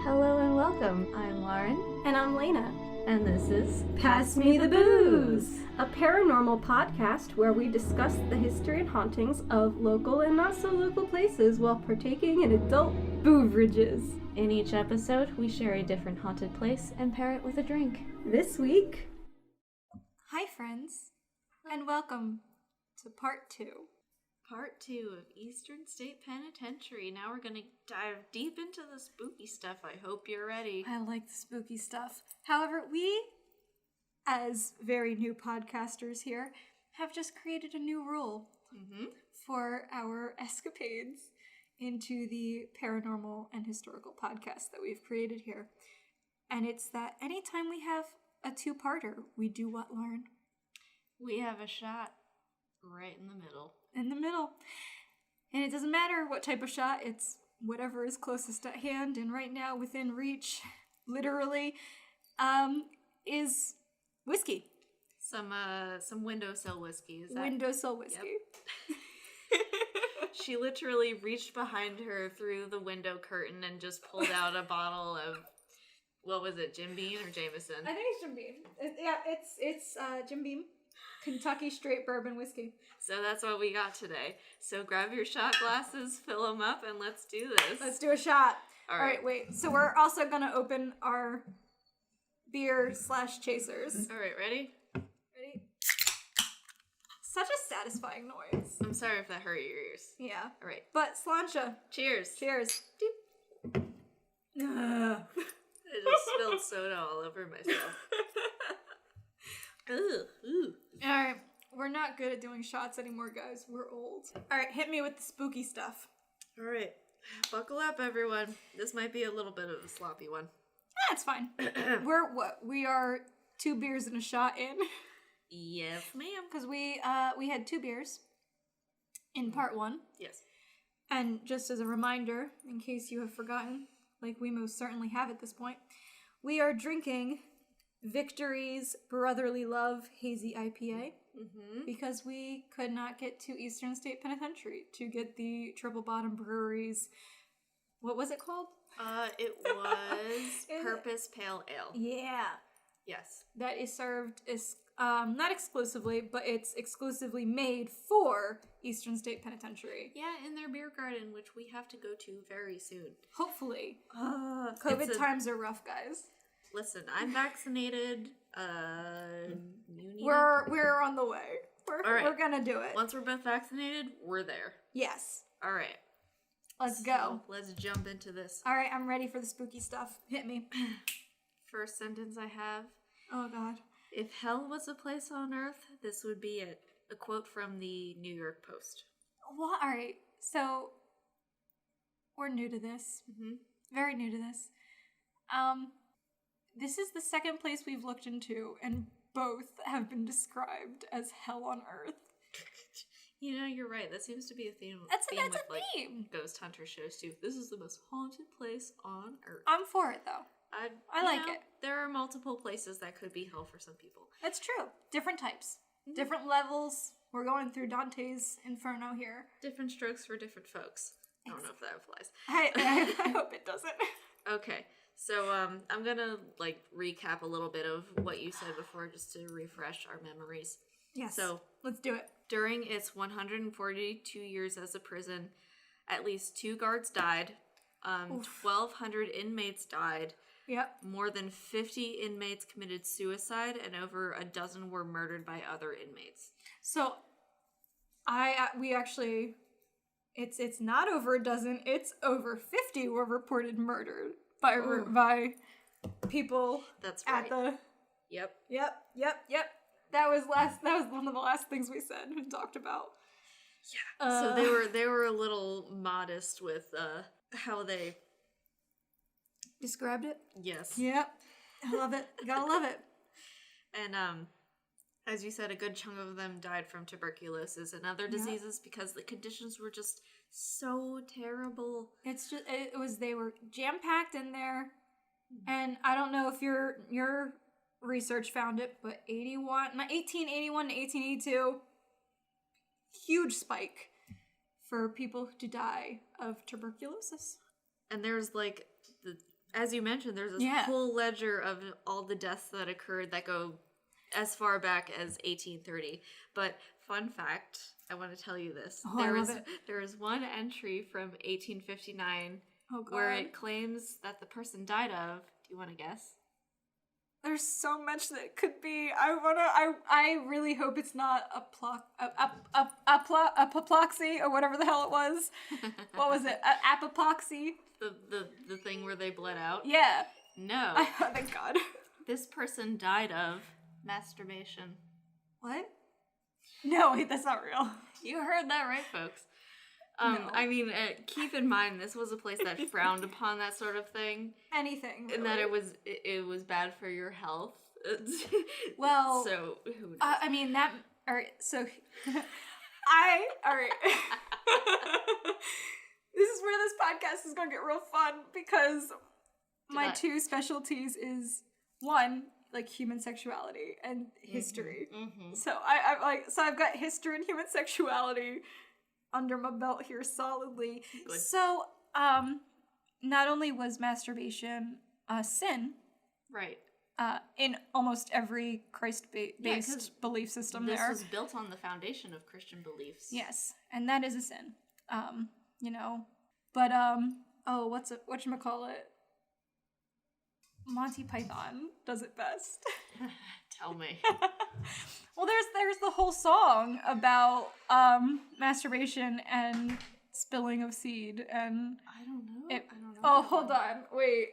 Hello and welcome. I'm Lauren. And I'm Lena. And this is Pass Me the Booze, a paranormal podcast where we discuss the history and hauntings of local and not so local places while partaking in adult beverages. In each episode, we share a different haunted place and pair it with a drink. This week... Hi friends, and welcome to part 2. Part 2 of Eastern State Penitentiary. Now we're gonna dive deep into the spooky stuff. I hope you're ready. I like the spooky stuff. However, we, as very new podcasters here, have just created a new rule for our escapades into the paranormal and historical podcast that we've created here. And it's that anytime we have a two-parter, we do what, Lauren? We have a shot right in the middle. In the middle. And it doesn't matter what type of shot, it's whatever is closest at hand, and right now within reach, literally, is whiskey. Some windowsill whiskey. Is that? Windowsill whiskey. Yep. She literally reached behind her through the window curtain and just pulled out a bottle of, what was it, Jim Beam or Jameson? I think it's Jim Beam. It's Jim Beam. Kentucky straight bourbon whiskey. So that's what we got today. So grab your shot glasses, fill them up, and let's do this. Let's do a shot. All right, wait. So we're also going to open our beer/chasers. All right, ready? Ready? Such a satisfying noise. I'm sorry if that hurt your ears. Yeah. All right. But Sláinte. Cheers. Cheers. I just spilled soda all over myself. Ooh. Alright, we're not good at doing shots anymore, guys. We're old. Alright, hit me with the spooky stuff. All right. Buckle up, everyone. This might be a little bit of a sloppy one. It's fine. We are 2 beers and a shot in. Yes, ma'am. Because we had 2 beers in part 1. Yes. And just as a reminder, in case you have forgotten, like we most certainly have at this point, we are drinking Victory's Brotherly Love Hazy IPA because we could not get to Eastern State Penitentiary to get the Triple Bottom Brewery's, what was it called? It was Purpose Pale Ale. Yeah. Yes. That is served, not exclusively, but it's exclusively made for Eastern State Penitentiary. Yeah, in their beer garden, which we have to go to very soon. Hopefully. COVID times are rough, guys. Listen, I'm vaccinated. We're on the way. We're gonna do it. Once we're both vaccinated, we're there. Yes. All right. Let's go. Let's jump into this. All right, I'm ready for the spooky stuff. Hit me. First sentence I have. Oh, God. If hell was a place on earth, this would be it. A quote from the New York Post. What? All right. So, we're new to this. Very new to this. This is the second place we've looked into, and both have been described as hell on earth. You know, you're right. That seems to be a theme. That's a with theme. Ghost hunter shows too. This is the most haunted place on earth. I'm for it though. I like it. There are multiple places that could be hell for some people. That's true. Different types, different levels. We're going through Dante's Inferno here. Different strokes for different folks. I don't know if that applies. I hope it doesn't. Okay. So I'm gonna recap a little bit of what you said before, just to refresh our memories. Yes. So let's do it. During its 142 years as a prison, at least 2 guards died. 1,200 inmates died. Yep. More than 50 inmates committed suicide, and over a dozen were murdered by other inmates. So, we actually, it's not over a dozen. It's over 50 were reported murdered by people. That's right. At the. Yep. That was one of the last things we said and talked about. Yeah. So they were a little modest with how they described it. Yes. Yep. I love it. Gotta love it. And as you said, a good chunk of them died from tuberculosis and other diseases because the conditions were just so terrible. They were jam-packed in there, and I don't know if your research found it, but 1881 to 1882, huge spike for people to die of tuberculosis. And there's like as you mentioned, there's this whole ledger of all the deaths that occurred that go as far back as 1830. But fun fact, I want to tell you this. There is one entry from 1859 where it claims that the person died of, do you want to guess? There's so much that could be. I really hope it's not apoploxy or whatever the hell it was. What was it? Apoplexy? The thing where they bled out? Yeah. No. Thank God. This person died of masturbation. What? No, wait, that's not real. You heard that right, folks. No. I mean, keep in mind, this was a place that frowned upon that sort of thing. Anything. Really. And that it was bad for your health. Well, so who knows? I mean, that, all right, so, all right. This is where this podcast is going to get real fun because my two specialties is, one, like human sexuality and history. Mm-hmm. So I've got history and human sexuality under my belt here solidly. Good. So, not only was masturbation a sin, right, in almost every Christ-based belief system this was built on the foundation of Christian beliefs. Yes, and that is a sin. You know, but, whatchamacallit? Monty Python does it best. Tell me. Well, there's the whole song about masturbation and spilling of seed, and I don't know. Oh, hold on, wait.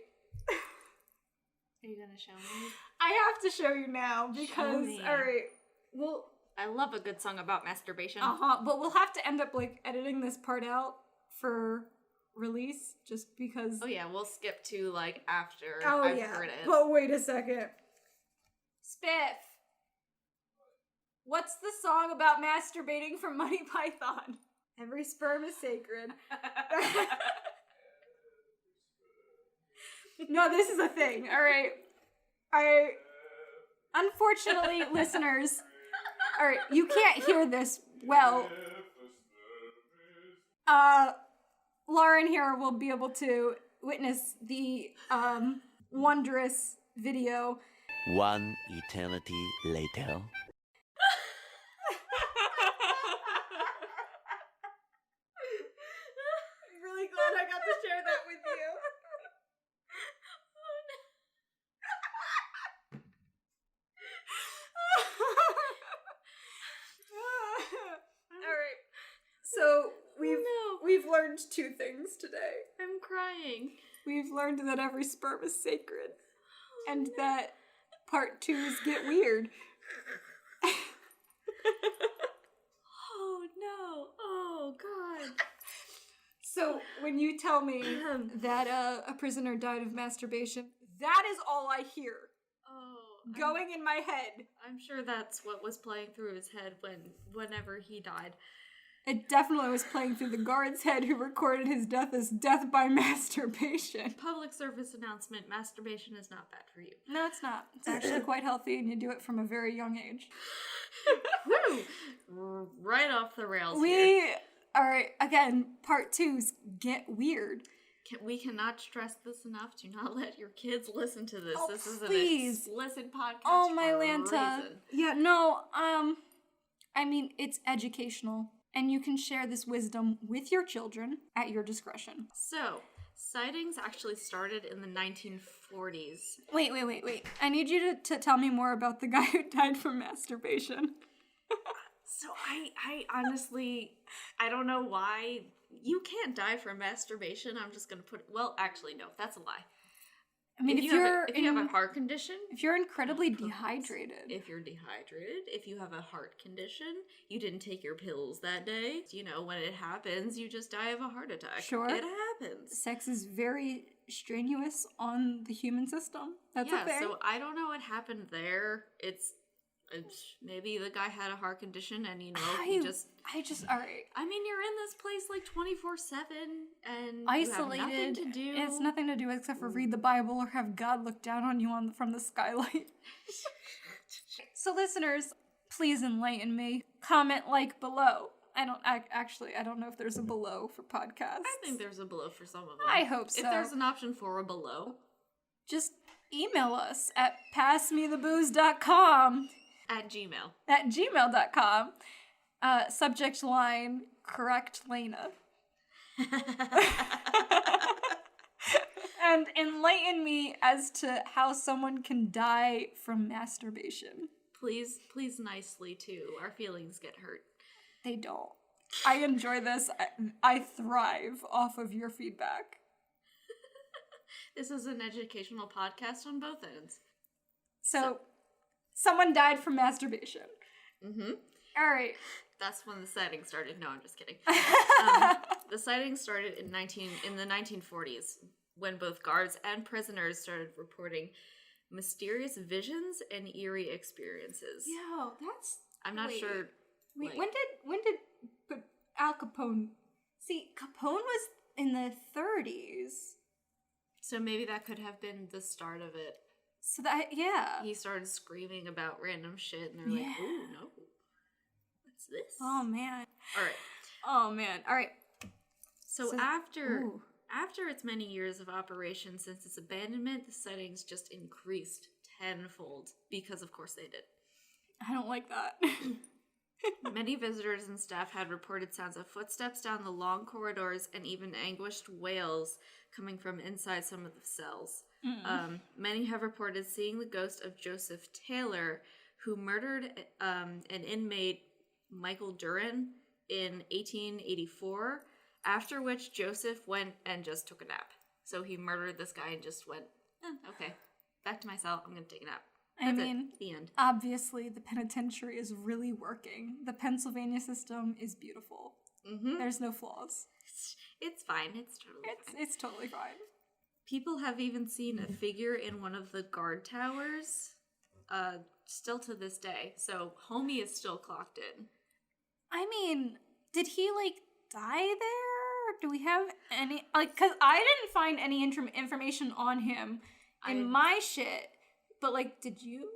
Are you gonna show me? I have to show you now because all right. Well, I love a good song about masturbation. But we'll have to end up like editing this part out for release, just because. Oh yeah, we'll skip to like after I've heard it. But wait a second. Spiff. What's the song about masturbating from Monty Python? Every sperm is sacred. No, this is a thing, alright? Unfortunately, listeners, alright, you can't hear this well. Lauren here will be able to witness the wondrous video. One eternity later. I'm really glad I got to share that with you. Alright. So we've learned two things today. I'm crying. We've learned that every sperm is sacred. And that part 2s get weird. Oh no. Oh God. So when you tell me that a prisoner died of masturbation, that is all I hear. Going in my head. I'm sure that's what was playing through his head whenever he died. It definitely was playing through the guard's head who recorded his death as death by masturbation. Public service announcement, masturbation is not bad for you. No, it's not. It's actually quite healthy and you do it from a very young age. Woo! Right off the rails here. Alright, again, part 2s get weird. We cannot stress this enough. Do not let your kids listen to this. Oh, this is please. an explicit podcast. Oh, my for a Lanta. reason. Yeah, no, I mean, it's educational. And you can share this wisdom with your children at your discretion. So, sightings actually started in the 1940s. Wait. I need you to tell me more about the guy who died from masturbation. So I honestly, I don't know why. You can't die from masturbation. I'm just going to put it, well, actually, no, that's a lie. I mean, if you have a heart condition, if you're incredibly dehydrated, if you have a heart condition, you didn't take your pills that day, you know, when it happens, you just die of a heart attack. Sure. It happens. Sex is very strenuous on the human system. That's a thing. So I don't know what happened there. It's maybe the guy had a heart condition and, you know, all right. I mean, you're in this place like 24/7 and isolated. You have nothing to do. It's nothing to do except for read the Bible or have God look down on you from the skylight. So listeners, please enlighten me. Comment, like, below. I don't know if there's a below for podcasts. I think there's a below for some of them. I hope so. If there's an option for a below, just email us at passmethebooze.com At Gmail. at gmail.com. Subject line, correct Lena. And enlighten me as to how someone can die from masturbation. Please nicely too. Our feelings get hurt. They don't. I enjoy this. I thrive off of your feedback. This is an educational podcast on both ends. So someone died from masturbation. Mm-hmm. All right. That's when the sighting started. No, I'm just kidding. The sighting started in the 1940s, when both guards and prisoners started reporting mysterious visions and eerie experiences. Yo, that's... I'm not sure. Wait, like, when did Al Capone... See, Capone was in the 30s. So maybe that could have been the start of it. So that, yeah. He started screaming about random shit, and they're like, "Ooh, no, what's this?" Oh man. All right. Oh man. All right. So after its many years of operation since its abandonment, the sightings just increased tenfold because, of course, they did. I don't like that. Many visitors and staff had reported sounds of footsteps down the long corridors and even anguished wails coming from inside some of the cells. Many have reported seeing the ghost of Joseph Taylor, who murdered an inmate, Michael Duran, in 1884, after which Joseph went and just took a nap. So he murdered this guy and just went, okay, back to my cell, I'm going to take a nap. That's the end. Obviously, the penitentiary is really working. The Pennsylvania system is beautiful. Mm-hmm. There's no flaws. It's fine. It's totally fine. It's totally fine. People have even seen a figure in one of the guard towers, still to this day. So homie is still clocked in. I mean, did he, die there? Do we have any, because I didn't find any information on him in my shit. But, did you?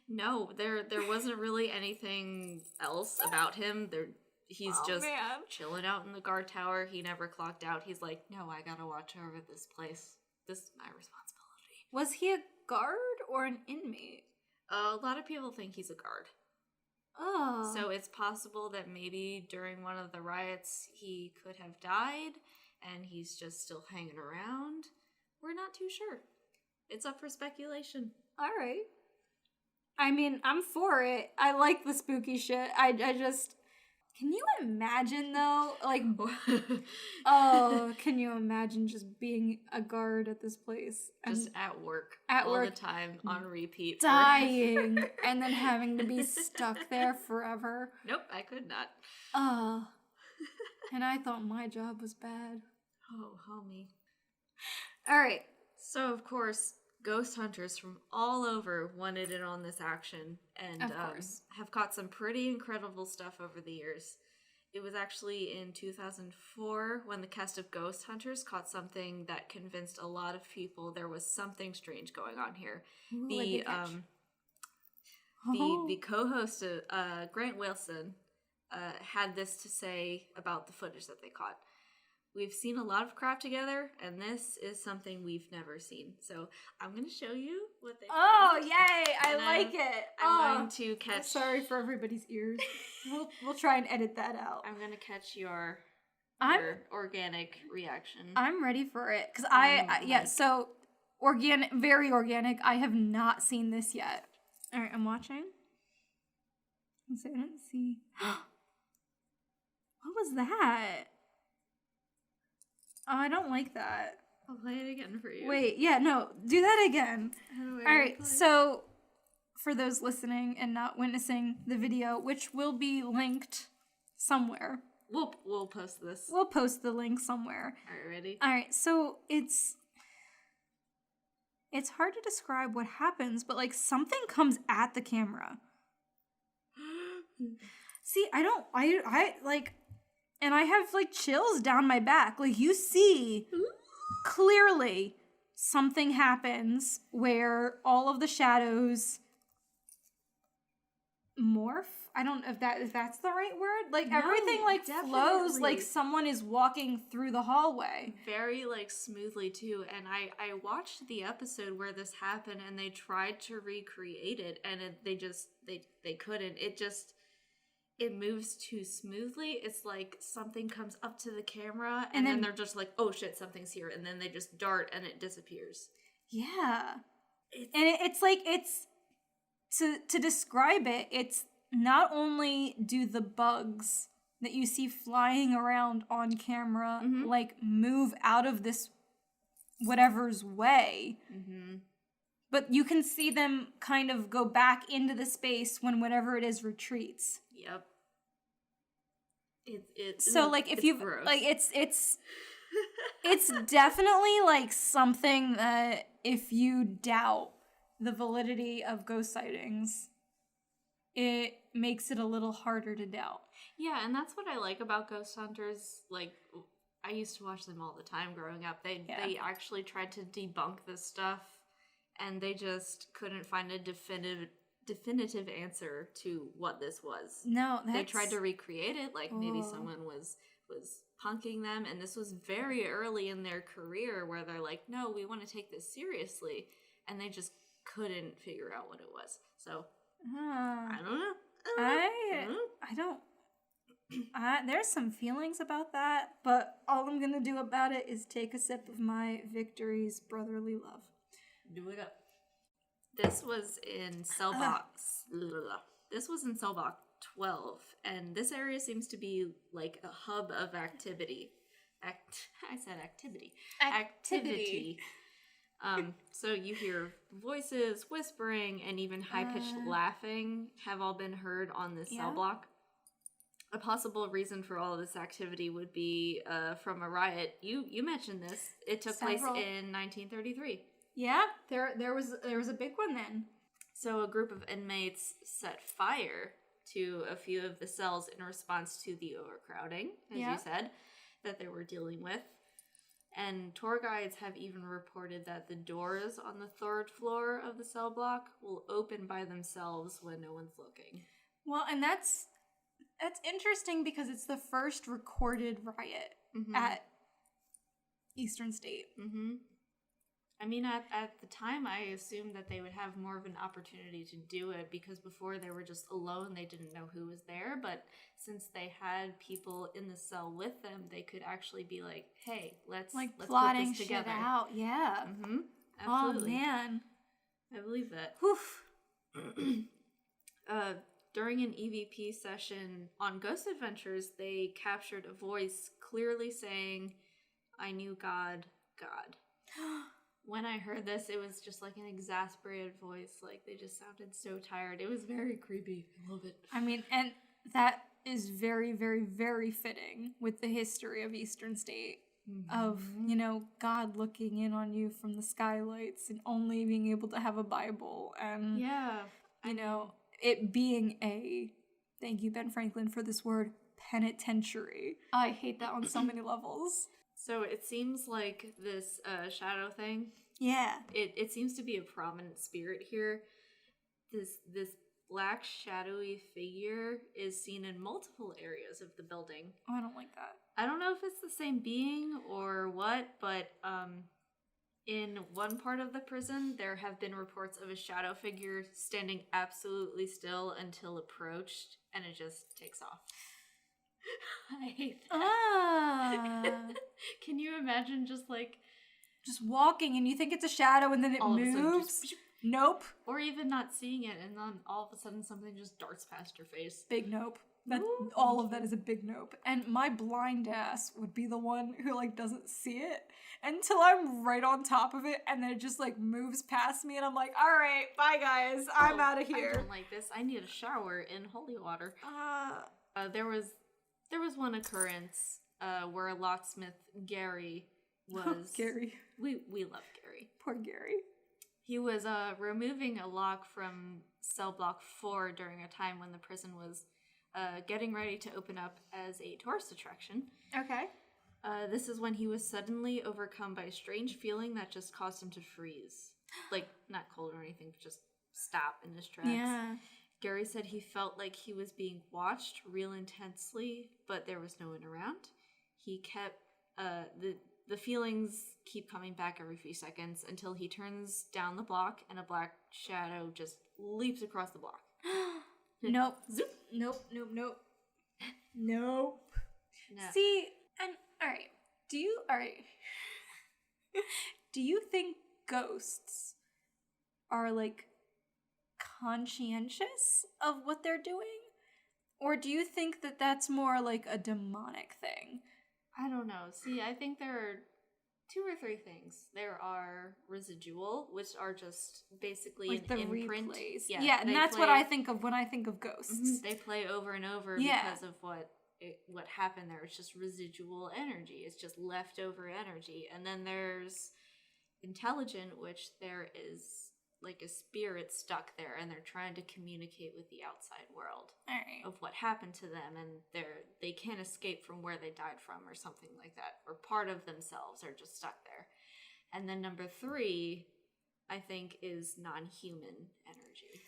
No, there wasn't really anything else about him. He's just chilling out in the guard tower. He never clocked out. He's like, no, I gotta watch over this place. This is my responsibility. Was he a guard or an inmate? A lot of people think he's a guard. Oh. So it's possible that maybe during one of the riots he could have died and he's just still hanging around. We're not too sure. It's up for speculation. All right. I mean, I'm for it. I like the spooky shit. I just... Can you imagine, though? Can you imagine just being a guard at this place? Just at work. All the time, on repeat. Dying, and then having to be stuck there forever. Nope, I could not. And I thought my job was bad. Oh, homie. All right. So, of course, ghost hunters from all over wanted in on this action and have caught some pretty incredible stuff over the years. It was actually in 2004 when the cast of ghost hunters caught something that convinced a lot of people there was something strange going on here. Ooh, the co-host, Grant Wilson, had this to say about the footage that they caught. We've seen a lot of crap together, and this is something we've never seen. So I'm going to show you what they found. Oh, yay! I like it. I'm going to catch... I'm sorry for everybody's ears. We'll try and edit that out. I'm going to catch your organic reaction. I'm ready for it. Because so organic, very organic. I have not seen this yet. All right, I'm watching. I didn't see. What was that? Oh, I don't like that. I'll play it again for you. Wait, yeah, no, do that again. All right, so for those listening and not witnessing the video, which will be linked somewhere. We'll post this. We'll post the link somewhere. All right, ready? All right, so it's hard to describe what happens, but something comes at the camera. See, and I have chills down my back. You see clearly something happens where all of the shadows morph. I don't know if that's the right word. Like, No, everything, like, flows definitely. like someone is walking through the hallway. Very, like, smoothly, too. And I watched the episode where this happened, and they tried to recreate it, and they couldn't. It moves too smoothly. It's like something comes up to the camera, and then they're just like, oh shit, something's here, and then they just dart, and it disappears. Yeah. It's like, it's... To describe it, it's not only do the bugs that you see flying around on camera, like, move out of this whatever's way, but you can see them kind of go back into the space when whatever it is retreats. Yep. So, like, if you gross. like, it's definitely, like, something that if you doubt the validity of ghost sightings, it makes it a little harder to doubt. Yeah, and that's what I like about Ghost Hunters. Like, I used to watch them all the time growing up. They actually tried to debunk this stuff, and they just couldn't find a definitive answer to what this was. No, they tried to recreate it, like maybe someone was punking them, and this was very early in their career where they're like, no, we want to take this seriously, and they just couldn't figure out what it was. So I don't know. I don't. There's some feelings about that, but all I'm gonna do about it is take a sip of my Victory's brotherly love. Do it up. This was in cell box. This was in cell box 12, and this area seems to be like a hub of activity. I said activity. Activity. So you hear voices, whispering, and even high-pitched laughing have all been heard on this cell block. A possible reason for all of this activity would be from a riot. You mentioned this. It took place in 1933. Yeah, there was a big one then. So a group of inmates set fire to a few of the cells in response to the overcrowding, as you said, that they were dealing with. And tour guides have even reported that the doors on the third floor of the cell block will open by themselves when no one's looking. Well, and that's interesting because it's the first recorded riot at Eastern State. I mean, at the time, I assumed that they would have more of an opportunity to do it because before they were just alone, they didn't know who was there. But since they had people in the cell with them, they could actually be like, "Hey, let's plotting put this together." shit out. Yeah. Absolutely. Oh man, I believe that. Oof. During an EVP session on Ghost Adventures, they captured a voice clearly saying, "I knew God, God." When I heard this, it was just like an exasperated voice. Like, they just sounded so tired. It was very creepy. I love it. I mean, and that is very, very, very fitting with the history of Eastern State. Of, you know, God looking in on you from the skylights and only being able to have a Bible. And, you know, it being a, thank you, Ben Franklin, for this word, penitentiary. I hate that on so many levels. So it seems like this shadow thing. Yeah. It seems to be a prominent spirit here. This black shadowy figure is seen in multiple areas of the building. Oh, I don't like that. I don't know if it's the same being or what, but in one part of the prison, there have been reports of a shadow figure standing absolutely still until approached, and it just takes off. I hate that. Can you imagine just walking and you think it's a shadow and then it moves? Nope. Or even not seeing it and then all of a sudden something just darts past your face. Big nope. All of that is a big nope. And my blind ass would be the one who doesn't see it until I'm right on top of it and then it just moves past me and I'm like, all right, bye guys, I'm out of here. I don't like this. I need a shower in holy water. There was one occurrence where a locksmith, Gary, was... Gary. We love Gary. Poor Gary. He was removing a lock from cell block 4 during a time when the prison was getting ready to open up as a tourist attraction. Okay. This is when he was suddenly overcome by a strange feeling that just caused him to freeze. Not cold or anything, but just stop in his tracks. Yeah. Gary said he felt like he was being watched real intensely, but there was no one around. He kept, the feelings keep coming back every few seconds until he turns down the block and a black shadow just leaps across the block. Nope. Zoop. Nope. Nope. No. See, and alright. Do you think ghosts are like conscientious of what they're doing? Or do you think that that's more like a demonic thing? I don't know. See, I think there are 2 or 3 things. There are residual, which are just basically Like an the imprint. replays. Yeah, Yeah, and that's what I think of when I think of ghosts. They play over and over because of what happened there. It's just residual energy. It's just leftover energy. And then there's intelligent, which there is like a spirit stuck there, and they're trying to communicate with the outside world of what happened to them, and they can't escape from where they died from or something like that, or part of themselves are just stuck there. And then number 3, I think, is non-human energy.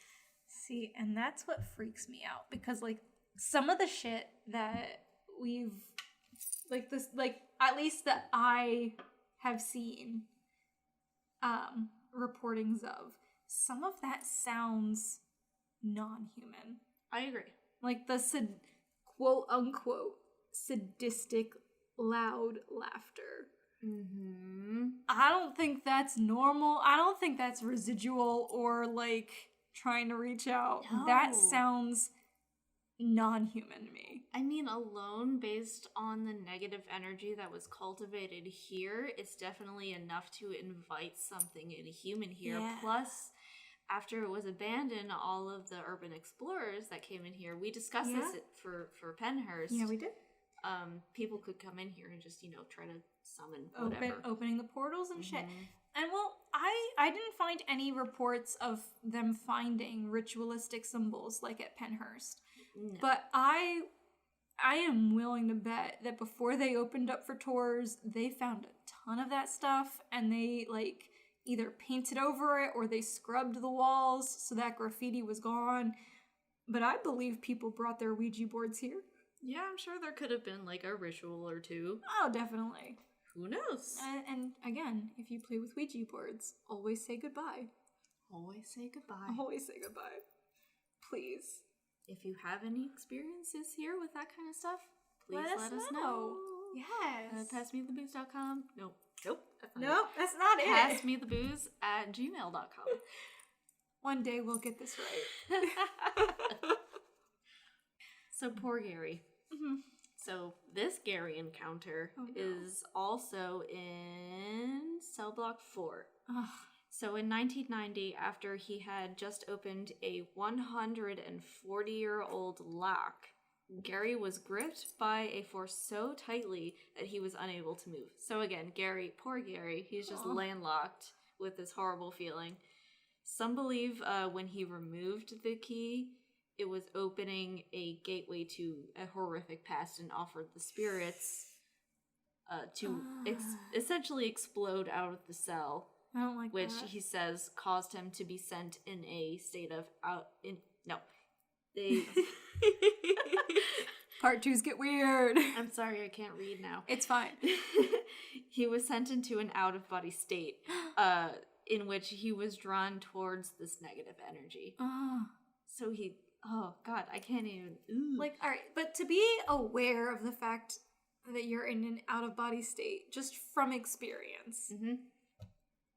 See, and that's what freaks me out, because like some of the shit that we've at least that I have seen reportings of, some of that sounds non-human. I agree. Like the quote unquote sadistic loud laughter. Mm-hmm. I don't think that's normal. I don't think that's residual or like trying to reach out. No. That sounds non-human to me. I mean, alone, based on the negative energy that was cultivated here, it's definitely enough to invite something inhuman here. Yeah. Plus, after it was abandoned, all of the urban explorers that came in here, we discussed this for Penhurst. Yeah, we did. People could come in here and just, try to summon whatever. Opening the portals and shit. And well, I didn't find any reports of them finding ritualistic symbols like at Penhurst. No. But I am willing to bet that before they opened up for tours, they found a ton of that stuff, and they like either painted over it or they scrubbed the walls so that graffiti was gone. But I believe people brought their Ouija boards here. Yeah, I'm sure there could have been like a ritual or 2. Oh, definitely. Who knows? And again, if you play with Ouija boards, always say goodbye. Always say goodbye. Always say goodbye. Please. If you have any experiences here with that kind of stuff, please let us know. Yes. Passmethebooze.com. Nope. That's not Nope, that's not it. Passmethebooze@gmail.com. One day we'll get this right. So poor Gary. Mm-hmm. So this Gary encounter is also in cell block 4. Ugh. So in 1990, after he had just opened a 140-year-old lock, Gary was gripped by a force so tightly that he was unable to move. So again, poor Gary, he's just landlocked with this horrible feeling. Some believe when he removed the key, it was opening a gateway to a horrific past and offered the spirits to essentially explode out of the cell. I don't like which that. he says caused him to be sent in a state of Part 2s get weird. I'm sorry, I can't read now. It's fine. He was sent into an out-of-body state in which he was drawn towards this negative energy. So God, I can't even... Ooh. Like, all right, but to be aware of the fact that you're in an out-of-body state, just from experience,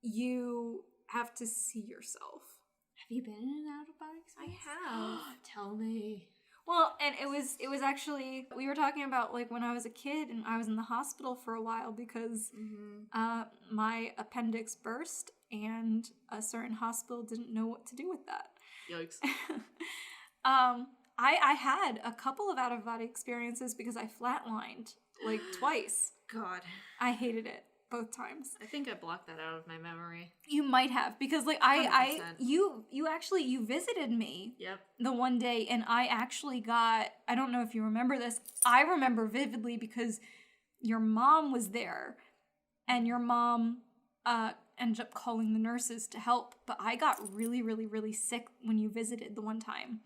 you have to see yourself. Have you been in an out-of-body experience? I have. Tell me. Well, and it was actually, we were talking about like when I was a kid and I was in the hospital for a while because my appendix burst and a certain hospital didn't know what to do with that. Yikes. I had a couple of out-of-body experiences because I flatlined like twice. God. I hated it both times. I think I blocked that out of my memory. You might have, because like you visited me. Yep. The one day, and I actually got, I don't know if you remember this, I remember vividly because your mom was there and your mom ended up calling the nurses to help, but I got really, really, really sick when you visited the one time.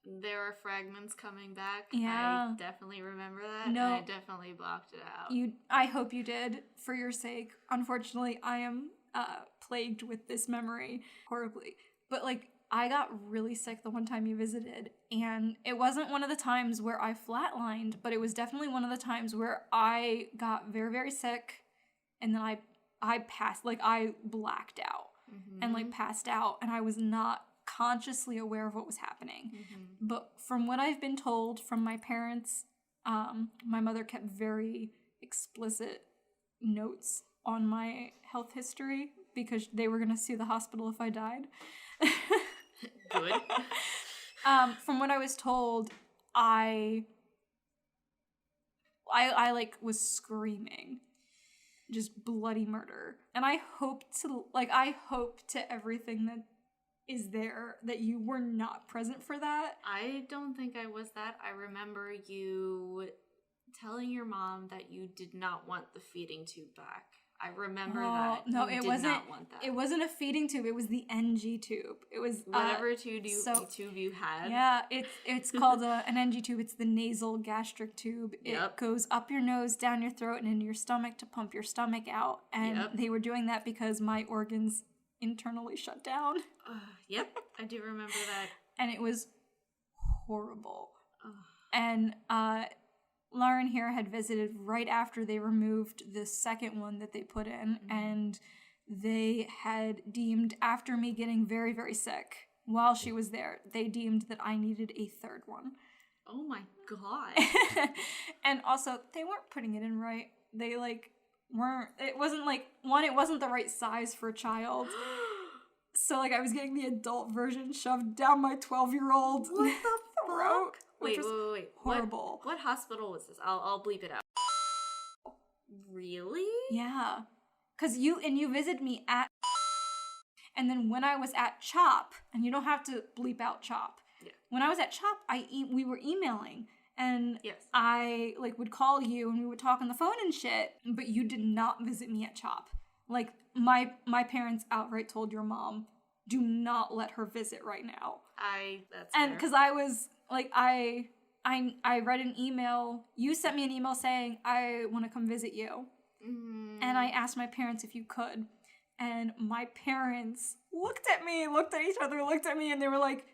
There are fragments coming back. Yeah. I definitely remember that. No. And I definitely blocked it out. I hope you did, for your sake. Unfortunately, I am plagued with this memory horribly. But, like, I got really sick the one time you visited, and it wasn't one of the times where I flatlined, but it was definitely one of the times where I got very, very sick, and then I passed, like, I blacked out and, like, passed out, and I was not consciously aware of what was happening. But from what I've been told from my parents, my mother kept very explicit notes on my health history because they were going to sue the hospital if I died. Good. From what I was told, I like was screaming, just bloody murder. And I hope to everything that is there that you were not present for that. I don't think I was that. I remember you telling your mom that you did not want the feeding tube back. I remember that. No, you it did wasn't. Not want that. It wasn't a feeding tube. It was the NG tube. It was whatever tube you had. Yeah, it's called an NG tube. It's the nasal gastric tube. It goes up your nose, down your throat, and into your stomach to pump your stomach out. And they were doing that because my organs internally shut down. Yep, I do remember that. And it was horrible. And Lauren here had visited right after they removed the second one that they put in, and they had deemed, after me getting very, very sick, while she was there, they deemed that I needed a third one. Oh my god. And also, they weren't putting it in right. They, like, weren't, it wasn't, like, one, it wasn't the right size for a child. So, like, I was getting the adult version shoved down my 12-year-old What the throat. Wait. Horrible. What hospital was this? I'll bleep it out. Really? Yeah. Because you visited me at, and then when I was at CHOP, and you don't have to bleep out CHOP. Yeah. When I was at CHOP, we were emailing, and yes. I, like, would call you, and we would talk on the phone and shit, but you did not visit me at CHOP. Like, my parents outright told your mom, do not let her visit right now. That's and fair. because I was, like, I read an email, you sent me an email saying, I want to come visit you. And I asked my parents if you could. And my parents looked at each other, looked at me, and they were like,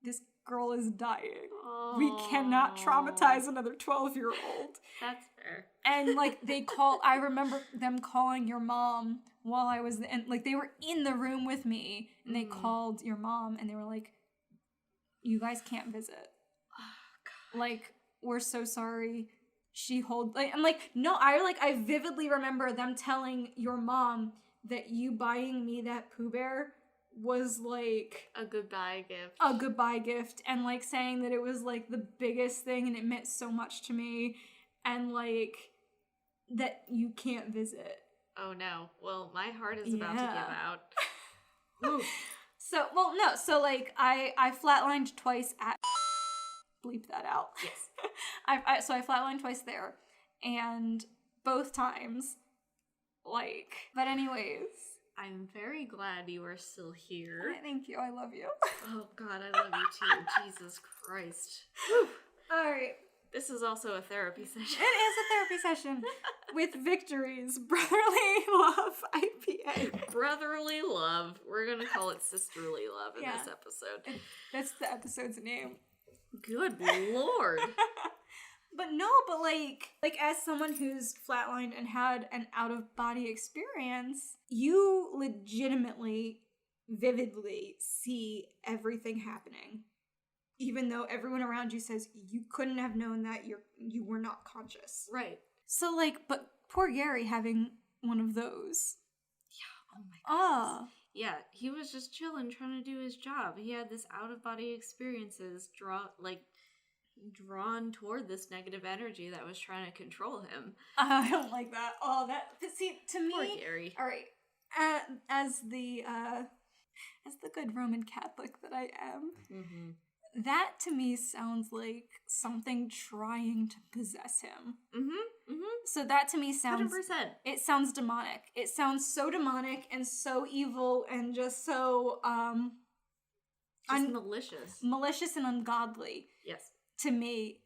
this girl is dying. Oh. We cannot traumatize another 12-year-old. That's fair. And, like, I remember them calling your mom while I was, and, like, they were in the room with me, and they called your mom, and they were like, you guys can't visit. Oh, God. Like, we're so sorry. I vividly remember them telling your mom that you buying me that Pooh Bear was, like, a goodbye gift. A goodbye gift, and, like, saying that it was, like, the biggest thing, and it meant so much to me, and, like, that you can't visit. Oh, no. Well, my heart is about to give out. So, like, I flatlined twice at... Bleep that out. Yes. So I flatlined twice there, and both times, like... But anyways... I'm very glad you are still here. Thank you. I love you. Oh, God, I love you too. Jesus Christ. All right. This is also a therapy session. It is a therapy session with Victory's Brotherly Love IPA. Brotherly Love. We're going to call it Sisterly Love in this episode. That's the episode's name. Good Lord. But like as someone who's flatlined and had an out-of-body experience, you legitimately, vividly see everything happening. Even though everyone around you says you couldn't have known that, you were not conscious. Right. So, like, but poor Gary having one of those. Yeah, oh my God. Yeah, he was just chilling, trying to do his job. He had this out-of-body experiences drawn toward this negative energy that was trying to control him. I don't like that. Oh, that, see, to me... Poor Gary. All right, as the good Roman Catholic that I am, that to me sounds like something trying to possess him. So that to me sounds... 100%. It sounds demonic. It sounds so demonic and so evil and just so, Just malicious. Malicious and ungodly. Yes. To me,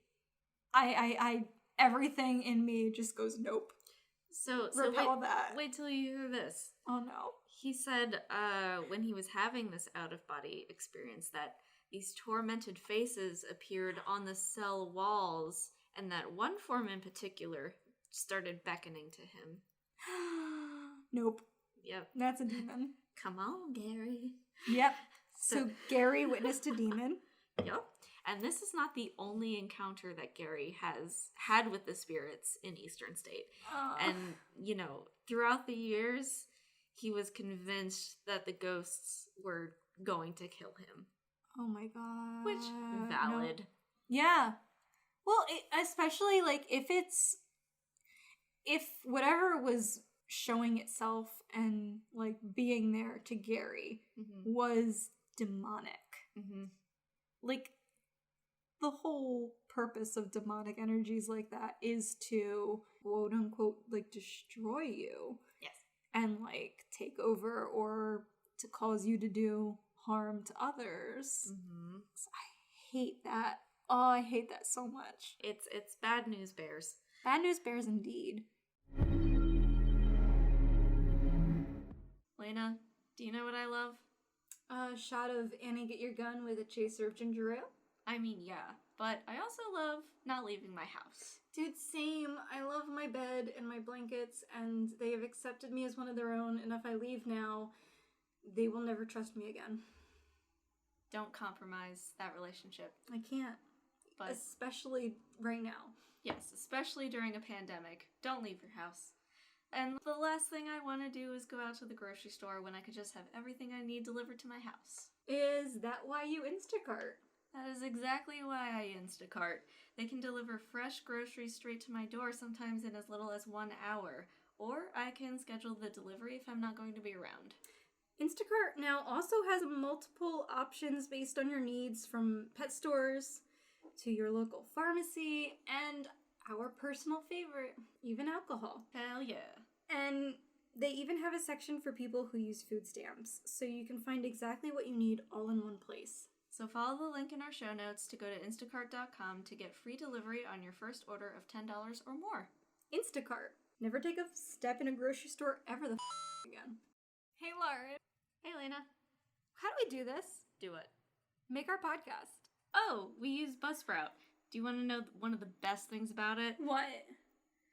I everything in me just goes nope. So Repel that. Wait till you hear this. Oh no. He said when he was having this out-of-body experience that these tormented faces appeared on the cell walls, and that one form in particular started beckoning to him. Nope. Yep. That's a demon. Come on, Gary. Yep. So Gary witnessed a demon. Yep. And this is not the only encounter that Gary has had with the spirits in Eastern State. And, throughout the years, he was convinced that the ghosts were going to kill him. Oh my god. Which, valid. No. Yeah. Well, especially, if whatever was showing itself and, being there to Gary was demonic. The whole purpose of demonic energies like that is to, quote unquote, destroy you. Yes. And, take over or to cause you to do harm to others. So I hate that. Oh, I hate that so much. It's bad news bears. Bad news bears indeed. Lena, do you know what I love? A shot of Annie Get Your Gun with a chaser of ginger ale? I mean, yeah, but I also love not leaving my house. Dude, same. I love my bed and my blankets, and they have accepted me as one of their own, and if I leave now, they will never trust me again. Don't compromise that relationship. I can't. But especially right now. Yes, especially during a pandemic. Don't leave your house. And the last thing I want to do is go out to the grocery store when I could just have everything I need delivered to my house. Is that why you Instacart? That is exactly why I Instacart. They can deliver fresh groceries straight to my door, sometimes in as little as 1 hour. Or I can schedule the delivery if I'm not going to be around. Instacart now also has multiple options based on your needs, from pet stores to your local pharmacy and our personal favorite, even alcohol. Hell yeah. And they even have a section for people who use food stamps, so you can find exactly what you need all in one place. So follow the link in our show notes to go to instacart.com to get free delivery on your first order of $10 or more. Instacart. Never take a step in a grocery store ever the again. Hey, Lauren. Hey, Lena. How do we do this? Do it. Make our podcast. Oh, we use Buzzsprout. Do you want to know one of the best things about it? What?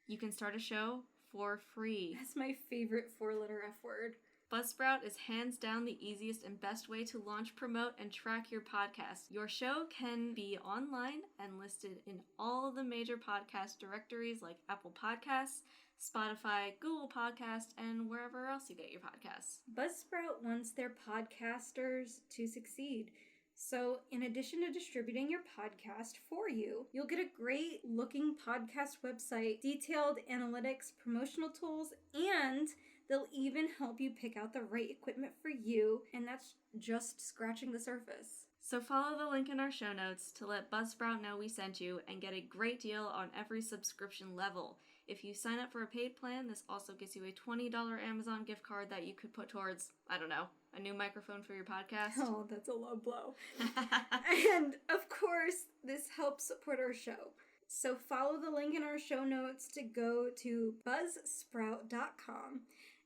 You can start a show for free. That's my favorite 4-letter F word. Buzzsprout is hands down the easiest and best way to launch, promote, and track your podcast. Your show can be online and listed in all the major podcast directories like Apple Podcasts, Spotify, Google Podcasts, and wherever else you get your podcasts. Buzzsprout wants their podcasters to succeed. So, in addition to distributing your podcast for you, you'll get a great looking podcast website, detailed analytics, promotional tools, and they'll even help you pick out the right equipment for you, and that's just scratching the surface. So follow the link in our show notes to let Buzzsprout know we sent you and get a great deal on every subscription level. If you sign up for a paid plan, this also gets you a $20 Amazon gift card that you could put towards, I don't know, a new microphone for your podcast. Oh, that's a low blow. And, of course, this helps support our show. So follow the link in our show notes to go to buzzsprout.com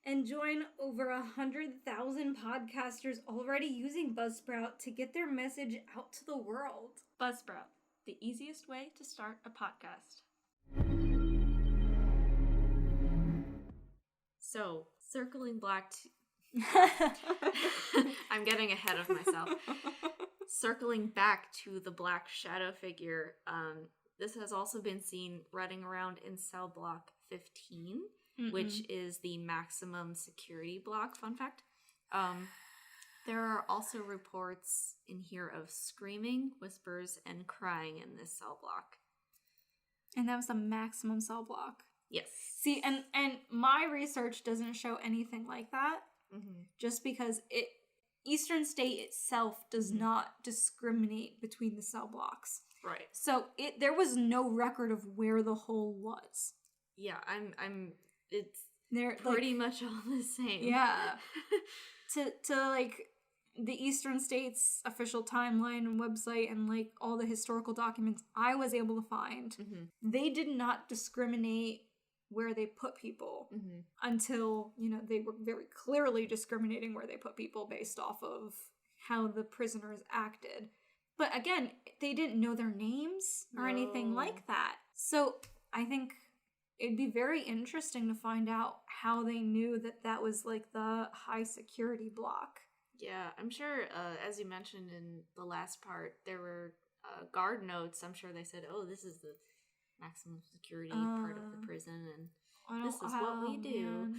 and join over 100,000 podcasters already using Buzzsprout to get their message out to the world. Buzzsprout, the easiest way to start a podcast. So, circling back to... I'm getting ahead of myself. Circling back to the black shadow figure, this has also been seen running around in cell block 15, which is the maximum security block, fun fact. There are also reports in here of screaming, whispers, and crying in this cell block. And that was the maximum cell block. Yes. See, and my research doesn't show anything like that, just because Eastern State itself does not discriminate between the cell blocks. Right. So there was no record of where the hole was. Yeah, it's They're pretty much all the same. Yeah. to the Eastern State's official timeline and website and like all the historical documents I was able to find, they did not discriminate where they put people until, you know, they were very clearly discriminating where they put people based off of how the prisoners acted. But again, they didn't know their names or anything like that. So I think it'd be very interesting to find out how they knew that that was like the high security block. Yeah, I'm sure, as you mentioned in the last part, there were guard notes. I'm sure they said, oh, this is the maximum security part of the prison, and this is what we do.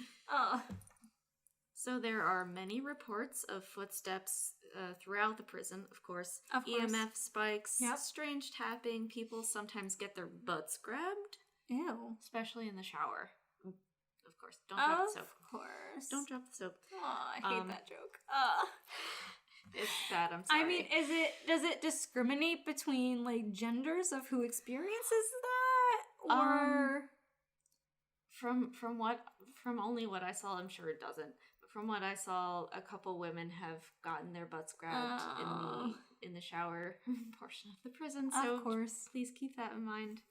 So there are many reports of footsteps throughout the prison, of course. EMF spikes, strange tapping, people sometimes get their butts grabbed. Ew. Especially in the shower. Of course, don't drop the soap. Of course. Don't drop the soap. Oh, I hate that joke. It's bad, I'm sorry. I mean, does it discriminate between like genders of who experiences that? Or from only what I saw, I'm sure it doesn't. But from what I saw, a couple women have gotten their butts grabbed in the shower portion of the prison. So of course, please keep that in mind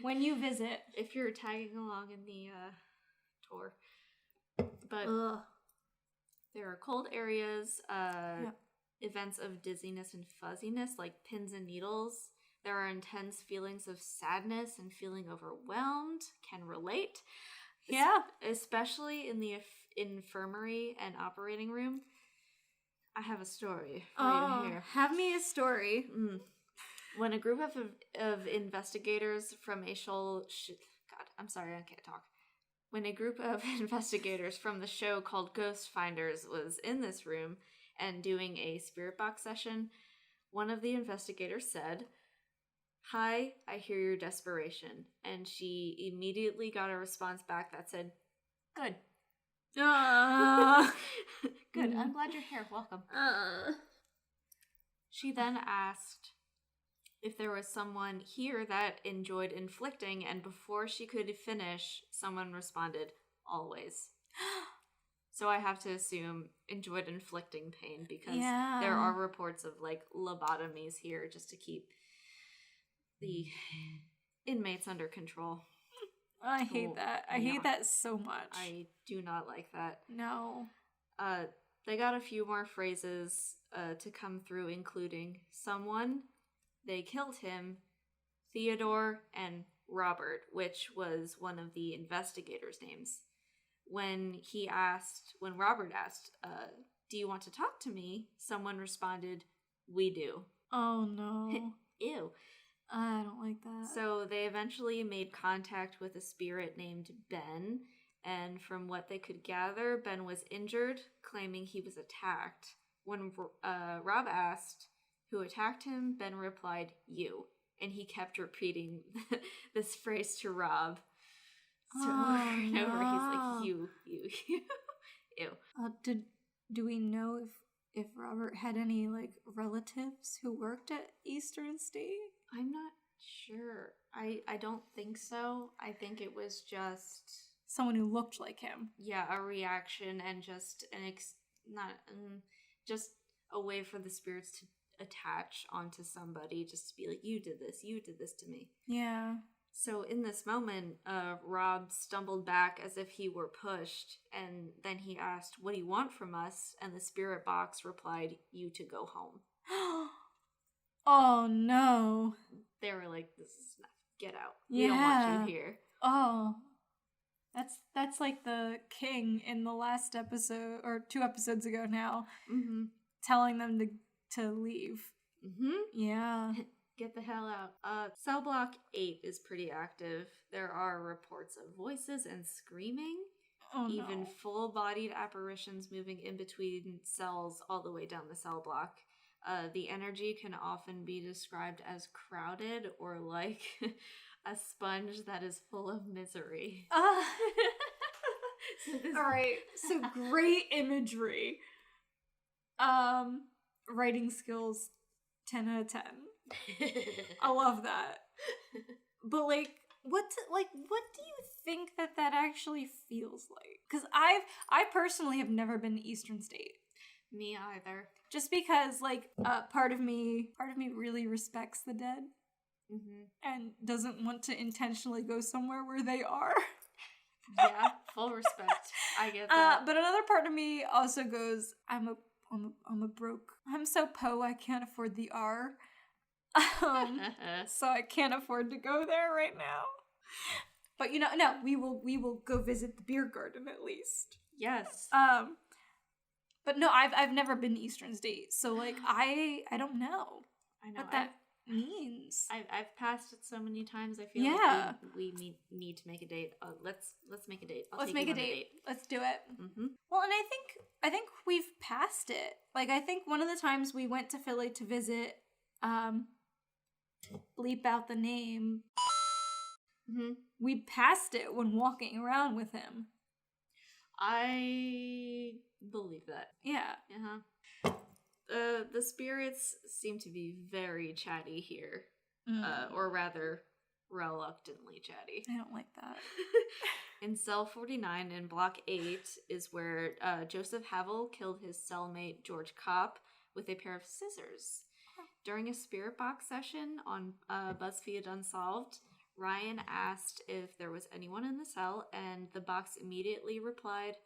when you visit, if you're tagging along in the tour. But there are cold areas, events of dizziness and fuzziness, like pins and needles. There are intense feelings of sadness and feeling overwhelmed. Can relate. Yeah. Especially in the infirmary and operating room. I have a story right here. Have me a story. When a group of investigators from a show... God, I'm sorry, I can't talk. When a group of investigators from the show called Ghost Finders was in this room and doing a spirit box session, one of the investigators said, "Hi, I hear your desperation." And she immediately got a response back that said, "Good." Good, I'm glad you're here. Welcome. She then asked if there was someone here that enjoyed inflicting, and before she could finish, someone responded, "Always." So I have to assume enjoyed inflicting pain, because there are reports of like lobotomies here just to keep the inmates under control. I hate that. I hate that so much. I do not like that. No. They got a few more phrases to come through, including someone, they killed him, Theodore, and Robert, which was one of the investigators' names. When Robert asked, "Do you want to talk to me?" someone responded, "We do." Oh no. Ew. I don't like that. So they eventually made contact with a spirit named Ben, and from what they could gather, Ben was injured, claiming he was attacked. When Rob asked who attacked him, Ben replied, "You," and he kept repeating this phrase to Rob. So over and over, he's like, you. Ew. Do we know if Robert had any like relatives who worked at Eastern State? I'm not sure. I don't think so. I think it was just someone who looked like him. Yeah, a reaction and just just a way for the spirits to attach onto somebody, just to be like, you did this to me. Yeah. So in this moment, Rob stumbled back as if he were pushed, and then he asked, "What do you want from us?" And the spirit box replied, "You to go home." Oh no. They were like, "This is enough. Get out. We don't want you here." Oh. That's like the king in the last episode, or 2 episodes ago now, telling them to leave. Yeah. Get the hell out. Cell block 8 is pretty active. There are reports of voices and screaming. Even full-bodied apparitions moving in between cells all the way down the cell block. The energy can often be described as crowded or like a sponge that is full of misery. Alright, so great imagery. Writing skills 10 out of 10. I love that. But what do you think that actually feels like? Because I personally have never been to Eastern State. Me either. Just because, like, part of me really respects the dead and doesn't want to intentionally go somewhere where they are. Yeah, full respect. I get that. But another part of me also goes, I'm so po I can't afford the R. So I can't afford to go there right now. But no, we will go visit the beer garden at least. Yes. But no, I've never been to Eastern State, so like I don't know. I know what that means. I've passed it so many times. I feel like we need to make a date. Let's make a date. Let's make a date. Let's do it. Well, and I think we've passed it. Like I think one of the times we went to Philly to visit, bleep out the name. We passed it when walking around with him. I believe that. Yeah. The spirits seem to be very chatty here, or rather, reluctantly chatty. I don't like that. In cell 49 in block 8 is where Joseph Havel killed his cellmate George Kopp with a pair of scissors. During a spirit box session on BuzzFeed Unsolved, Ryan asked if there was anyone in the cell, and the box immediately replied,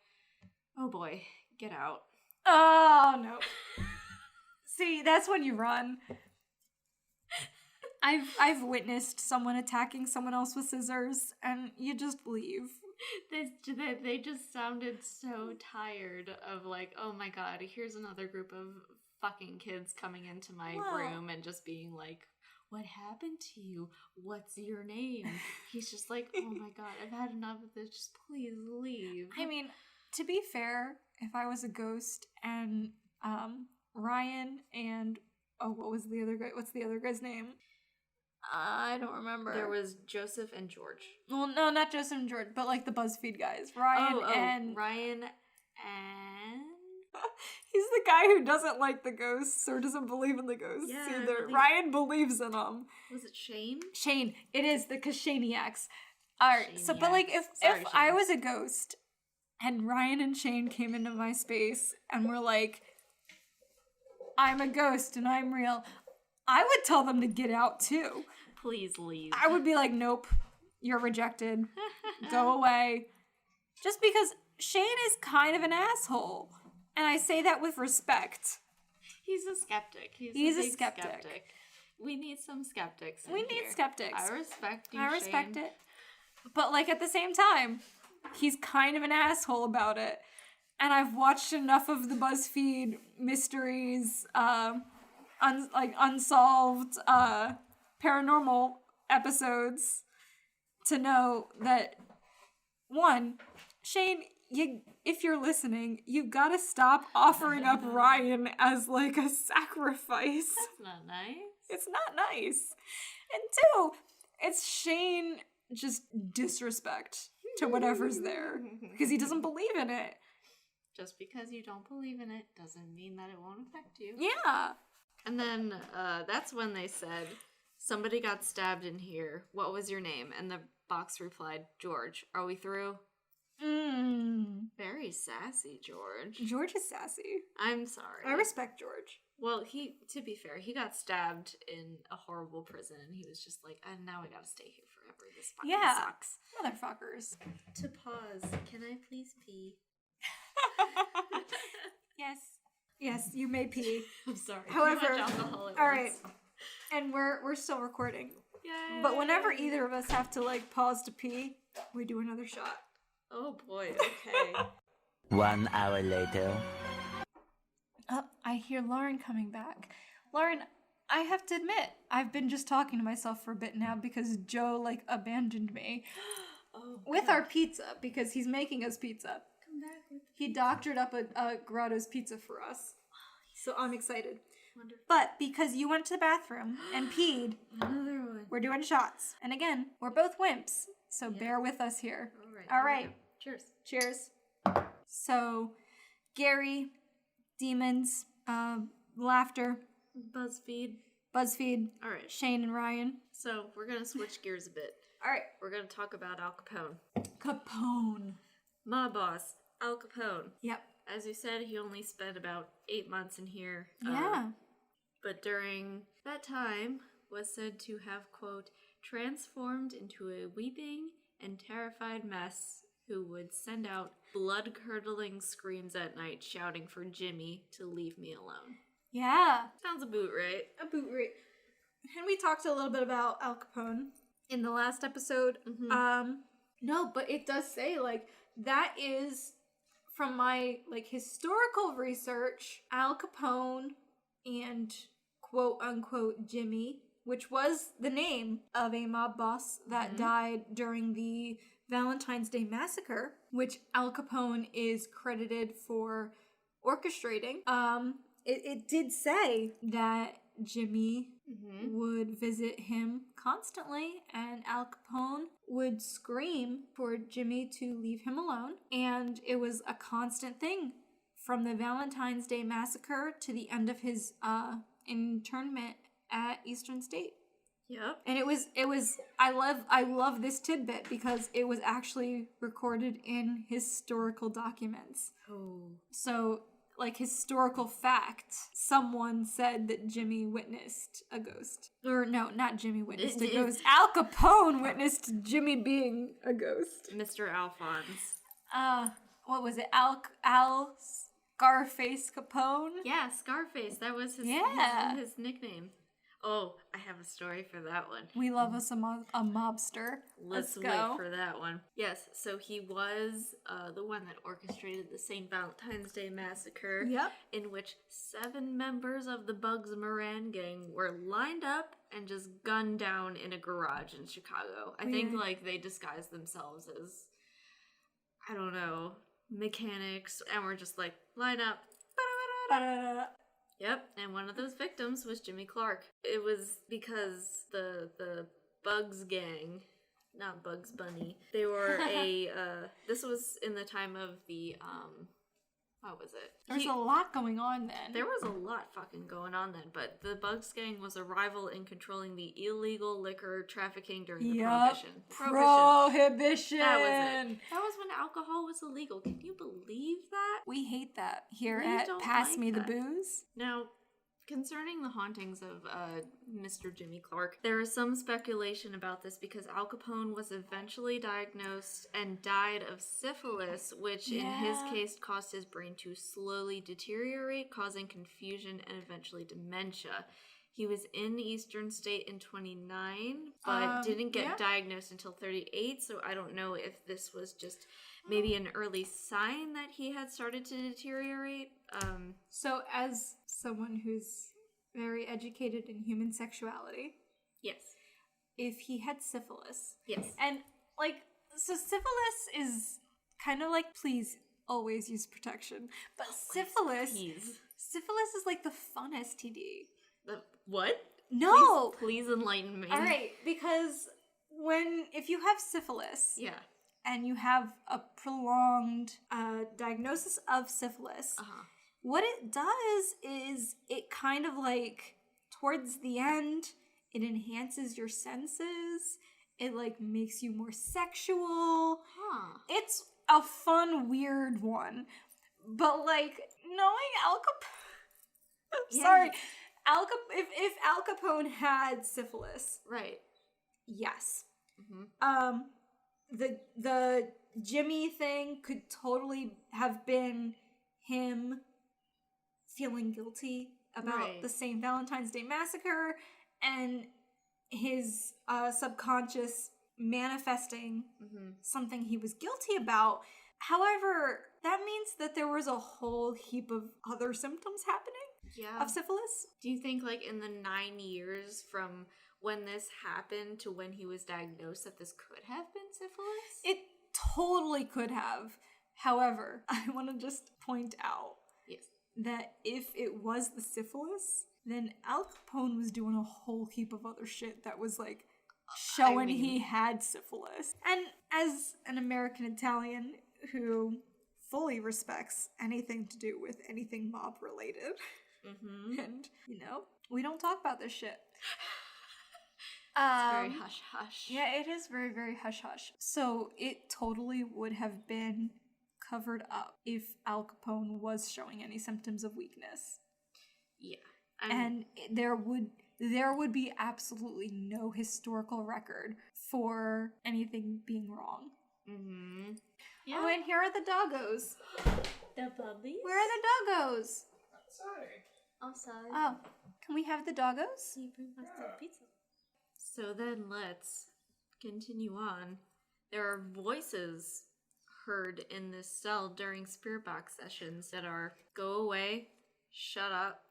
"Oh boy, get out." Oh, no. See, that's when you run. I've witnessed someone attacking someone else with scissors, and you just leave. They just sounded so tired of like, oh my god, here's another group of fucking kids coming into my room and just being like, what happened to you? What's your name? He's just like, oh my god, I've had enough of this. Just please leave. I mean, to be fair, if I was a ghost and Ryan and what was the other guy? What's the other guy's name? I don't remember. There was Joseph and George. Well, no, not Joseph and George, but like the BuzzFeed guys. Ryan and he's the guy who doesn't like the ghosts or doesn't believe in the ghosts either. Ryan believes in them. Was it Shane? Shane. It is because Shaniacs. Alright, so but like if I was a ghost and Ryan and Shane came into my space and were like, I'm a ghost and I'm real, I would tell them to get out too. Please leave. I would be like, nope, you're rejected. Go away. Just because Shane is kind of an asshole. And I say that with respect. He's a skeptic. He's a skeptic. We need some skeptics. We need skeptics. I respect you, I respect Shane. it. But like at the same time, he's kind of an asshole about it. And I've watched enough of the BuzzFeed mysteries, unsolved paranormal episodes to know that, one, Shane, if you're listening, you gotta stop offering up Ryan as like a sacrifice. That's not nice. It's not nice. And two, it's Shane just disrespect to whatever's there because he doesn't believe in it. Just because you don't believe in it doesn't mean that it won't affect you. Yeah. And then that's when they said, somebody got stabbed in here. What was your name? And the box replied, George. Are we through? Very sassy, George. George is sassy. I'm sorry. I respect George. Well, to be fair, he got stabbed in a horrible prison, and he was just like, and now I gotta stay here forever. This fucking sucks. Motherfuckers. To pause, can I please pee? Yes. Yes, you may pee. I'm sorry. However, too much alcohol at all once. right. And we're still recording. Yay. But whenever either of us have to like pause to pee, we do another shot. Oh boy, okay. 1 hour later. Oh, I hear Lauren coming back. Lauren, I have to admit, I've been just talking to myself for a bit now because Joe like abandoned me with our pizza because he's making us pizza. Come back with He doctored up a Grotto's pizza for us. So I'm excited. Wonderful. But because you went to the bathroom and peed, Another one. we're doing shots. And again, we're both wimps, so bear with us here. All right. Cheers. Cheers. So, Gary, demons, laughter, BuzzFeed. All right. Shane and Ryan. So we're gonna switch gears a bit. All right. We're gonna talk about Al Capone. Capone. My boss, Al Capone. Yep. as you said, he only spent about 8 months in here. Yeah. But during that time was said to have, quote, transformed into a weeping and terrified mess who would send out blood-curdling screams at night shouting for Jimmy to leave me alone. Yeah. Sounds about right. A boot rate. And we talked a little bit about Al Capone in the last episode. No, but it does say, like, that is, from my, like, historical research, Al Capone and quote-unquote Jimmy, which was the name of a mob boss that died during the Valentine's Day Massacre, which Al Capone is credited for orchestrating. It did say that Jimmy would visit him constantly, and Al Capone would scream for Jimmy to leave him alone, and it was a constant thing from the Valentine's Day Massacre to the end of his internment at Eastern State. Yep. And it was I love this tidbit because it was actually recorded in historical documents. Oh. So, like, historical fact, someone said that Jimmy witnessed a ghost. Or no, not Jimmy witnessed a ghost. Al Capone witnessed Jimmy being a ghost. Mr. Alphonse. What was it? Al Scarface Capone? Yeah, Scarface. That was his his nickname. Oh, I have a story for that one. We love us a mobster. Let's go. wait for that one. Yes, so he was the one that orchestrated the St. Valentine's Day Massacre. Yep. In which 7 members of the Bugs Moran gang were lined up and just gunned down in a garage in Chicago. I think, like, they disguised themselves as, I don't know, mechanics, and were just like, line up. Yep, and one of those victims was Jimmy Clark. It was because the Bugs gang, not Bugs Bunny, they were this was in the time of the, what was it? There's a lot going on then. There was a lot fucking going on then, but the Bugs gang was a rival in controlling the illegal liquor trafficking during the Prohibition. Prohibition! That was it. That was when alcohol was illegal. Can you believe that? We hate that here We at don't Pass like Me the that. Booze. Now, concerning the hauntings of Mr. Jimmy Clark, there is some speculation about this because Al Capone was eventually diagnosed and died of syphilis, which in his case caused his brain to slowly deteriorate, causing confusion and eventually dementia. He was in Eastern State in 29, but didn't get diagnosed until 38, so I don't know if this was just maybe an early sign that he had started to deteriorate. So as someone who's very educated in human sexuality, Yes. if he had syphilis, Yes. and, like, so syphilis is kind of like, please always use protection, but syphilis is like the fun STD. What? No! Please enlighten me. All right, because if you have syphilis, Yeah. and you have a prolonged diagnosis of syphilis, what it does is it kind of, like, towards the end, it enhances your senses. It, like, makes you more sexual. It's a fun, weird one. But, like, knowing Al Capone... Sorry. If Al Capone had syphilis... Right. Yes. The Jimmy thing could totally have been him feeling guilty about the St. Valentine's Day Massacre and his subconscious manifesting something he was guilty about. However, that means that there was a whole heap of other symptoms happening of syphilis. Do you think, like, in the 9 years from when this happened to when he was diagnosed that this could have been syphilis? It totally could have. However, I want to just point out that if it was the syphilis, then Al Capone was doing a whole heap of other shit that was, like, showing he had syphilis. And as an American Italian who fully respects anything to do with anything mob related, and, you know, we don't talk about this shit. It's very hush-hush. Yeah, it is very, very hush-hush. So it totally would have been covered up if Al Capone was showing any symptoms of weakness. Yeah. And there would be absolutely no historical record for anything being wrong. Mm-hmm. Yeah. Oh, and here are the doggos. The puppies? Where are the doggos? Outside. Oh, can we have the doggos? You bring us the pizza. So then let's continue on. There are voices heard in this cell during spirit box sessions that are go away, shut up.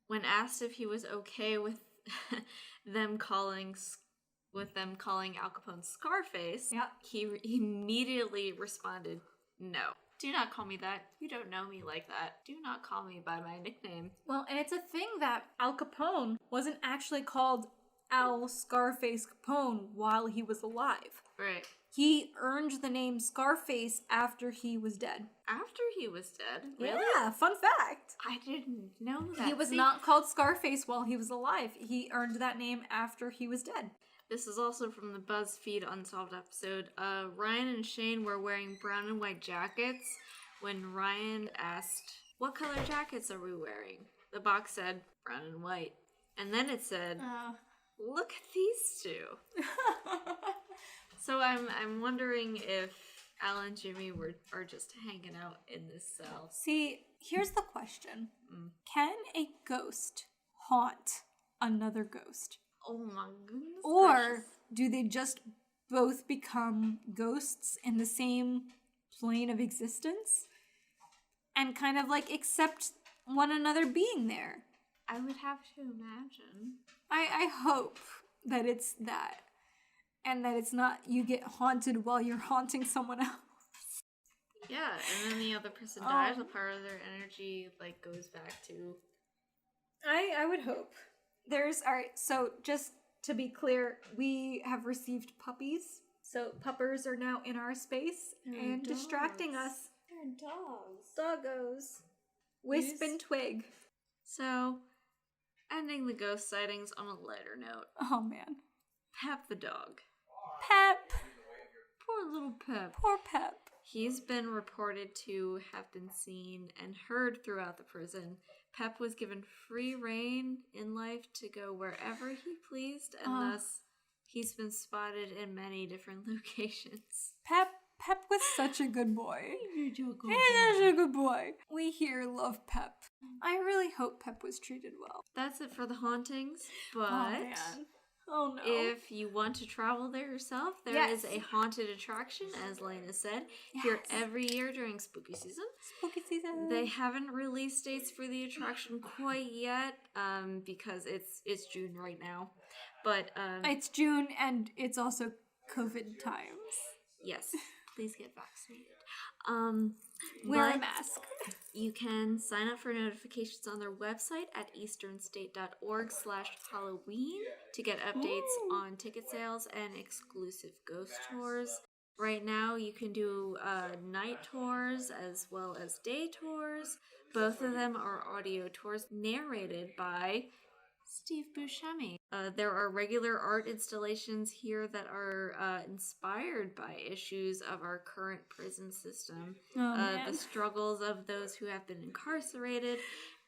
When asked if he was okay with them calling Al Capone Scarface, Yeah. he immediately responded, "No. Do not call me that. You don't know me like that. Do not call me by my nickname." Well, and it's a thing that Al Capone wasn't actually called Al Scarface Capone while he was alive. Right. He earned the name Scarface after he was dead. After he was dead? Really? Yeah, fun fact. I didn't know that. He was not called Scarface while he was alive. He earned that name after he was dead. This is also from the BuzzFeed Unsolved episode. Ryan and Shane were wearing brown and white jackets when Ryan asked, "What color jackets are we wearing?" The box said, "Brown and white." And then it said, "Look at these two." So I'm wondering if Al and Jimmy are just hanging out in this cell. See, here's the question. Can a ghost haunt another ghost? Oh my goodness. Or gracious. do they just both become ghosts in the same plane of existence? And kind of like accept one another being there? I would have to imagine. I hope that it's that. And that it's not you get haunted while you're haunting someone else. Yeah, and then the other person dies, a part of their energy like goes back to. I would hope. Alright, so just to be clear, we have received puppies. So puppers are now in our space and distracting us. They're dogs. Doggos. Wisp and Twig. So, ending the ghost sightings on a lighter note. Oh man. Pep the dog. Pep. Poor little Pep. Poor Pep. He's been reported to have been seen and heard throughout the prison. Pep was given free reign in life to go wherever he pleased, and thus he's been spotted in many different locations. Pep was such a good boy. He's such a good boy. We here love Pep. I really hope Pep was treated well. That's it for the hauntings, but Oh man. Oh no. if you want to travel there yourself, there is a haunted attraction, as Lena said, here every year during spooky season. Spooky season. They haven't released dates for the attraction quite yet, because it's June right now. But It's June and it's also COVID times. yes, please get vaccinated. Wear a but mask. You can sign up for notifications on their website at easternstate.org/Halloween to get updates on ticket sales and exclusive ghost tours. Right now, you can do night tours as well as day tours. Both of them are audio tours narrated by Steve Buscemi. There are regular art installations here that are inspired by issues of our current prison system, the struggles of those who have been incarcerated,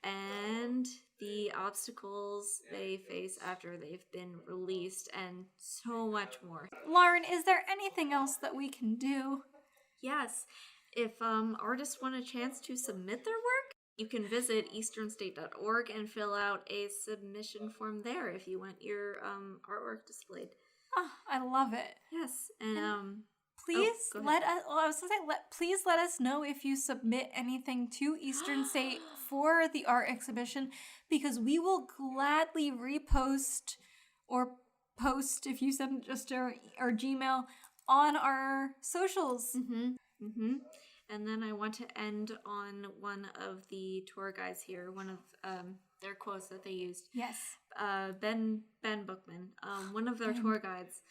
and the obstacles they face after they've been released, and so much more. Lauren, is there anything else that we can do? Yes, if artists want a chance to submit their work, you can visit easternstate.org and fill out a submission form there if you want your artwork displayed. Oh, I love it. Yes, and please go ahead. let us. Well, I was gonna say, please let us know if you submit anything to Eastern State for the art exhibition, because we will gladly repost or post if you send just our Gmail on our socials. And then I want to end on one of the tour guides here, one of their quotes that they used. Yes. Ben Bookman, one of their tour guides,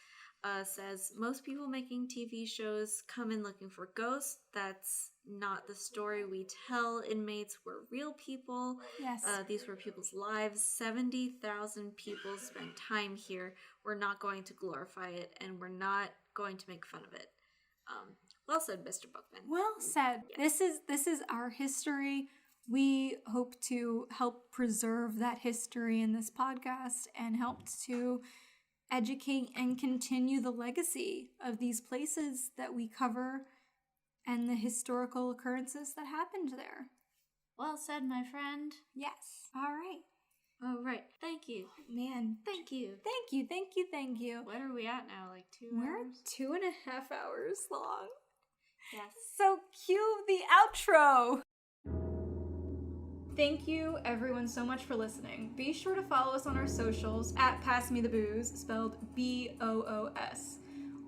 says, "Most people making TV shows come in looking for ghosts. That's not the story we tell. Inmates were real people. Yes. These were people's lives. 70,000 people spent time here. We're not going to glorify it, and we're not going to make fun of it." Well said, Mr. Bookman. Well said. This is our history. We hope to help preserve that history in this podcast and help to educate and continue the legacy of these places that we cover and the historical occurrences that happened there. Well said, my friend. Yes. All right. All right. Thank you. Man. Thank you. Thank you, thank you, thank you. What are we at now? Like 2 We're hours? 2.5 hours long. Yes. So cue the outro. Thank you everyone so much for listening. Be sure to follow us on our socials at Pass Me the Booze, spelled BOOS.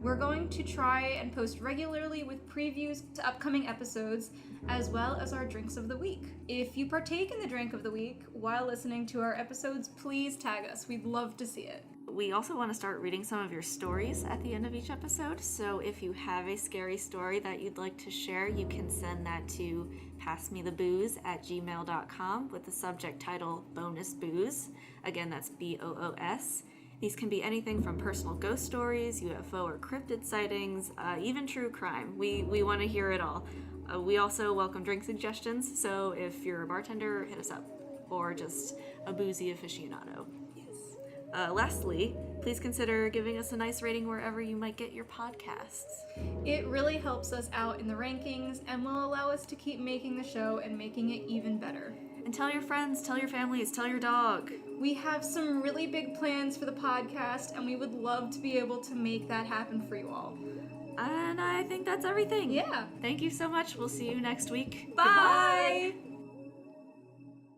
We're going to try and post regularly with previews to upcoming episodes, as well as our drinks of the week. If you partake in the drink of the week while listening to our episodes, please tag us. We'd love to see it. We also want to start reading some of your stories at the end of each episode, so if you have a scary story that you'd like to share, you can send that to passmethebooze@gmail.com with the subject title Bonus Booze. Again, that's BOOS. These can be anything from personal ghost stories, UFO or cryptid sightings, even true crime. We want to hear it all. We also welcome drink suggestions, so if you're a bartender, hit us up, or just a boozy aficionado. Lastly, please consider giving us a nice rating wherever you might get your podcasts. It really helps us out in the rankings and will allow us to keep making the show and making it even better. And tell your friends, tell your families, tell your dog. We have some really big plans for the podcast, and we would love to be able to make that happen for you all. And I think that's everything. Yeah. Thank you so much. We'll see you next week. Bye! Goodbye.